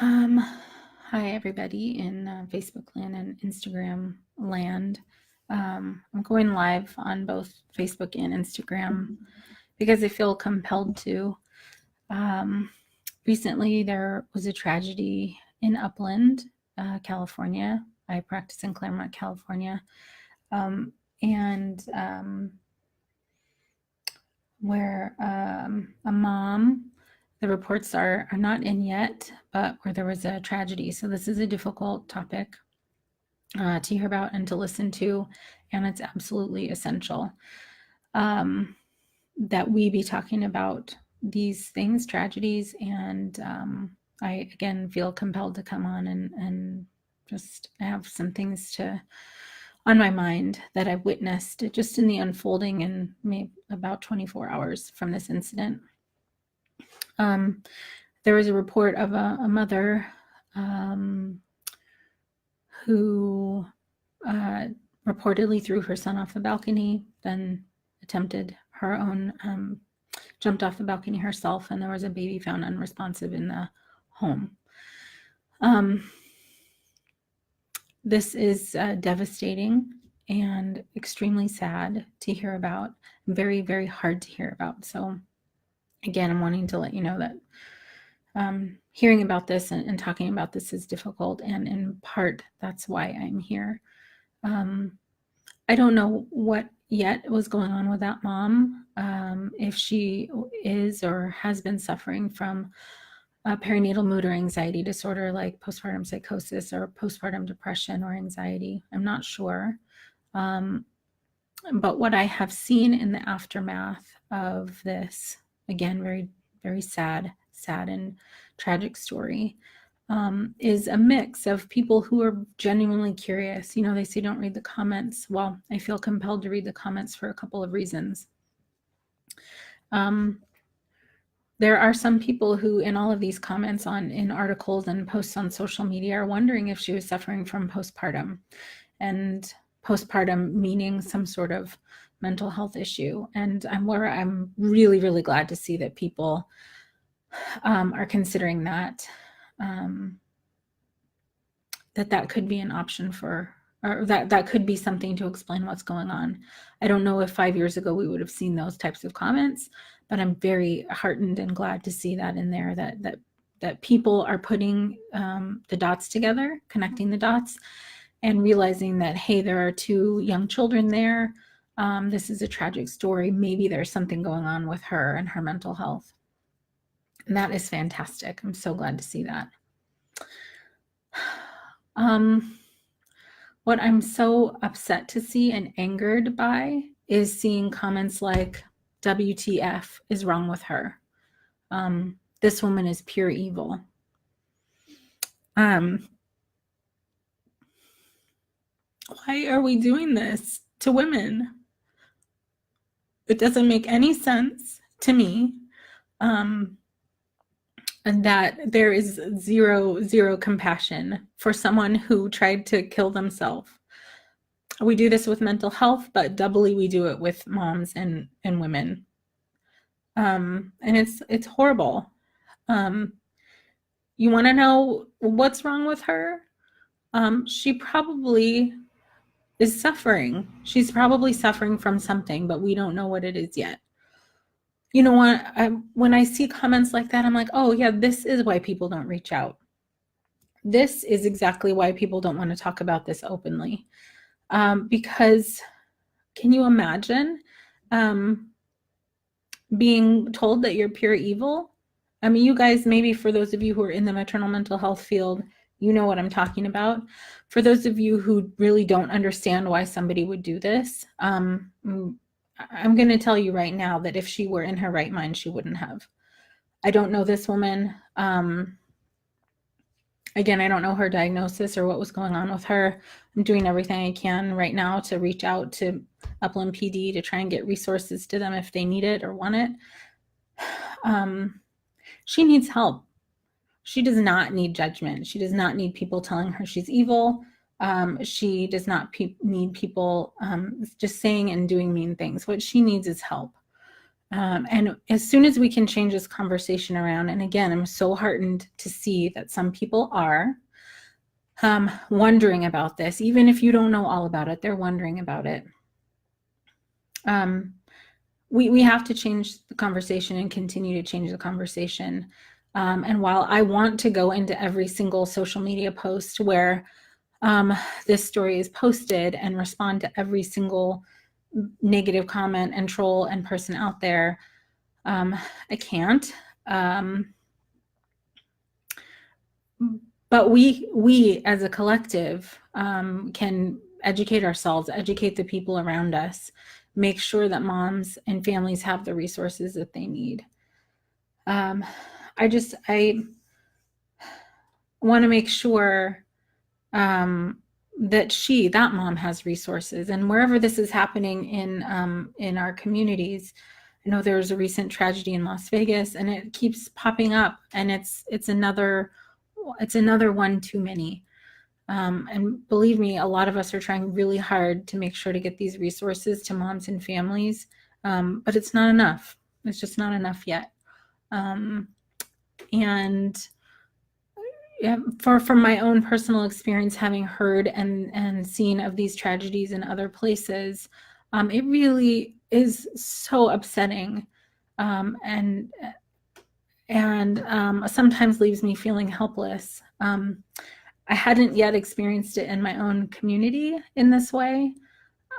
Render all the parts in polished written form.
Um, Hi everybody in Facebook land and Instagram land. I'm going live on both Facebook and Instagram because I feel compelled to. Um, Recently, there was a tragedy in Upland, California. I practice in Claremont, California, and where a mom, the reports are not in yet, but where there was a tragedy. So this is a difficult topic to hear about and to listen to, and it's absolutely essential that we be talking about these things, tragedies, and I again feel compelled to come on and just have some things to on my mind that I've witnessed just in the unfolding in maybe about 24 hours from this incident. There was a report of a mother who reportedly threw her son off the balcony, then attempted her own, jumped off the balcony herself, and there was a baby found unresponsive in the home. This is devastating and extremely sad to hear about, very, very hard to hear about. So again, I'm wanting to let you know that hearing about this and talking about this is difficult, and in part, that's why I'm here. I don't know what yet was going on with that mom, if she is or has been suffering from a perinatal mood or anxiety disorder like postpartum psychosis or postpartum depression or anxiety. I'm not sure. But what I have seen in the aftermath of this, again, very, very sad and tragic story, is a mix of people who are genuinely curious. You know, they say don't read the comments. Well, I feel compelled to read the comments for a couple of reasons. There are some people who, in all of these comments in articles and posts on social media, are wondering if she was suffering from postpartum, and postpartum meaning some sort of mental health issue. And I'm really, really glad to see that people are considering that. That could be an option for, or that could be something to explain what's going on. I don't know if 5 years ago we would have seen those types of comments, but I'm very heartened and glad to see that in there, that people are putting the dots together, connecting the dots, and realizing that, hey, there are 2 young children there. This is a tragic story. Maybe there's something going on with her and her mental health. And that is fantastic. I'm so glad to see that. What I'm so upset to see and angered by is seeing comments like, WTF is wrong with her. This woman is pure evil. Why are we doing this to women? It doesn't make any sense to me. And that there is zero compassion for someone who tried to kill themselves. We do this with mental health, but doubly we do it with moms and women. And it's horrible. You want to know what's wrong with her? She probably is suffering. She's probably suffering from something, but we don't know what it is yet. You know what? When I see comments like that, I'm like, oh yeah, this is why people don't reach out. This is exactly why people don't want to talk about this openly. Because can you imagine being told that you're pure evil? I mean, you guys, maybe for those of you who are in the maternal mental health field, you know what I'm talking about. For those of you who really don't understand why somebody would do this, I'm going to tell you right now that if she were in her right mind, she wouldn't have. I don't know this woman. Again, I don't know her diagnosis or what was going on with her. I'm doing everything I can right now to reach out to Upland PD to try and get resources to them if they need it or want it. She needs help. She does not need judgment. She does not need people telling her she's evil. She does not need people just saying and doing mean things. What she needs is help. And as soon as we can change this conversation around, and again, I'm so heartened to see that some people are wondering about this, even if you don't know all about it, they're wondering about it. We have to change the conversation and continue to change the conversation. And while I want to go into every single social media post where this story is posted and respond to every single negative comment and troll and person out there, I can't. But we as a collective can educate ourselves, educate the people around us, make sure that moms and families have the resources that they need. I want to make sure that mom has resources, and wherever this is happening in our communities. I know there was a recent tragedy in Las Vegas, and it keeps popping up, and it's another one too many. And believe me, a lot of us are trying really hard to make sure to get these resources to moms and families, but it's not enough. It's just not enough yet. And from my own personal experience, having heard and seen of these tragedies in other places, it really is so upsetting, and sometimes leaves me feeling helpless. I hadn't yet experienced it in my own community in this way,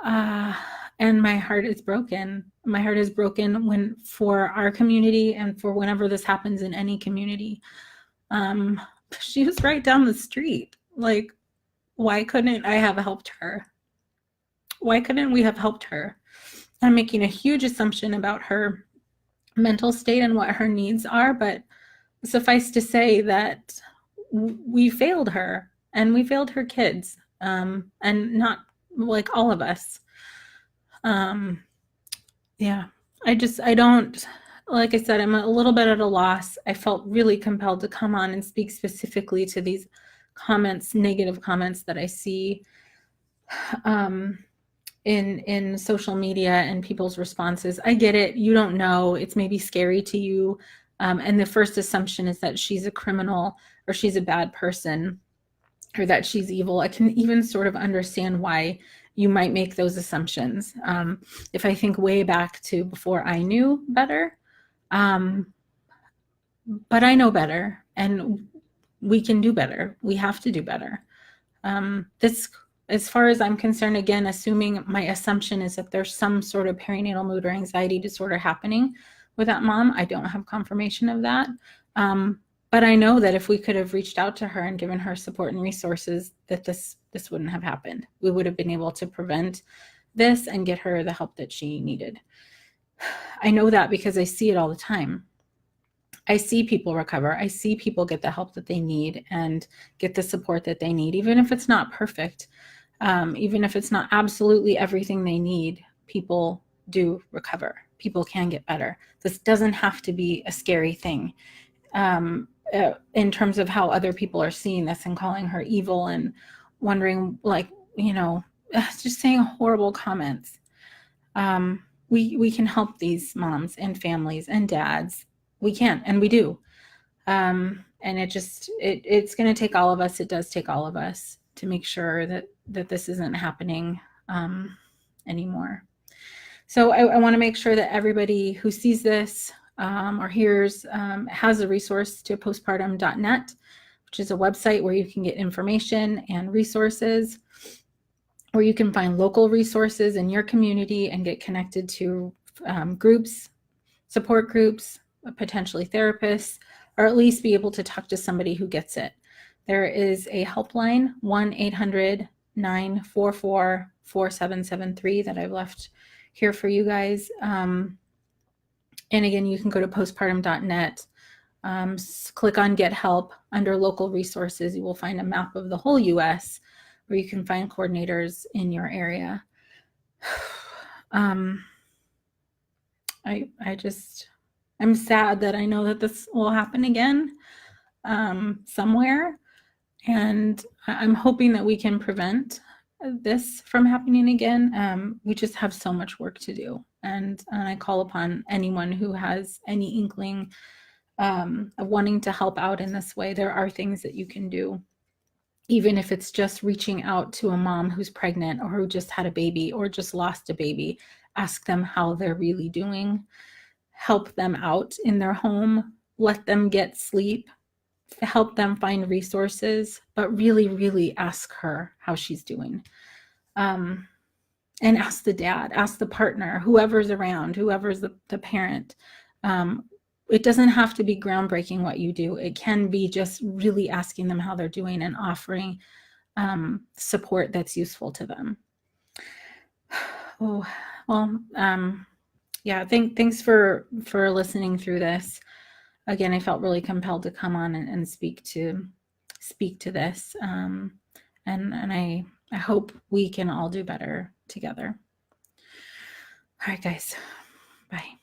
and my heart is broken. My heart is broken for our community and for whenever this happens in any community. She was right down the street. Like, why couldn't I have helped her? Why couldn't we have helped her? I'm making a huge assumption about her mental state and what her needs are, but suffice to say that we failed her, and we failed her kids, and not like all of us. Yeah, I don't, like I said, I'm a little bit at a loss. I felt really compelled to come on and speak specifically to these comments, negative comments that I see in social media and people's responses. I get it. You don't know. It's maybe scary to you. And the first assumption is that she's a criminal, or she's a bad person, or that she's evil. I can even sort of understand why you might make those assumptions. If I think way back to before I knew better, but I know better, and we can do better. We have to do better. This, as far as I'm concerned, again, assuming my assumption is that there's some sort of perinatal mood or anxiety disorder happening with that mom. I don't have confirmation of that. But I know that if we could have reached out to her and given her support and resources, that this wouldn't have happened. We would have been able to prevent this and get her the help that she needed. I know that because I see it all the time. I see people recover. I see people get the help that they need and get the support that they need, even if it's not perfect, even if it's not absolutely everything they need. People do recover. People can get better. This doesn't have to be a scary thing. In terms of how other people are seeing this and calling her evil and wondering, like, just saying horrible comments. We can help these moms and families and dads. We can, and we do. And it's going to take all of us. It does take all of us to make sure that this isn't happening anymore. So I want to make sure that everybody who sees this or hears has a resource to postpartum.net, which is a website where you can get information and resources, where you can find local resources in your community and get connected to groups, support groups, potentially therapists, or at least be able to talk to somebody who gets it. There is a helpline, 1-800-944-4773, that I've left here for you guys. And again, you can go to postpartum.net, click on Get Help. Under local resources, you will find a map of the whole US where you can find coordinators in your area. I'm sad that I know that this will happen again somewhere, and I'm hoping that we can prevent this from happening again. We just have so much work to do. And I call upon anyone who has any inkling of wanting to help out in this way. There are things that you can do, even if it's just reaching out to a mom who's pregnant or who just had a baby or just lost a baby. Ask them how they're really doing. Help them out in their home. Let them get sleep. Help them find resources, but really, really ask her how she's doing. And ask the dad, ask the partner, whoever's around, whoever's the parent. It doesn't have to be groundbreaking what you do. It can be just really asking them how they're doing and offering support that's useful to them. Oh, well, yeah, thanks for listening through this. Again, I felt really compelled to come on and speak to this. And I hope we can all do better together. All right, guys. Bye.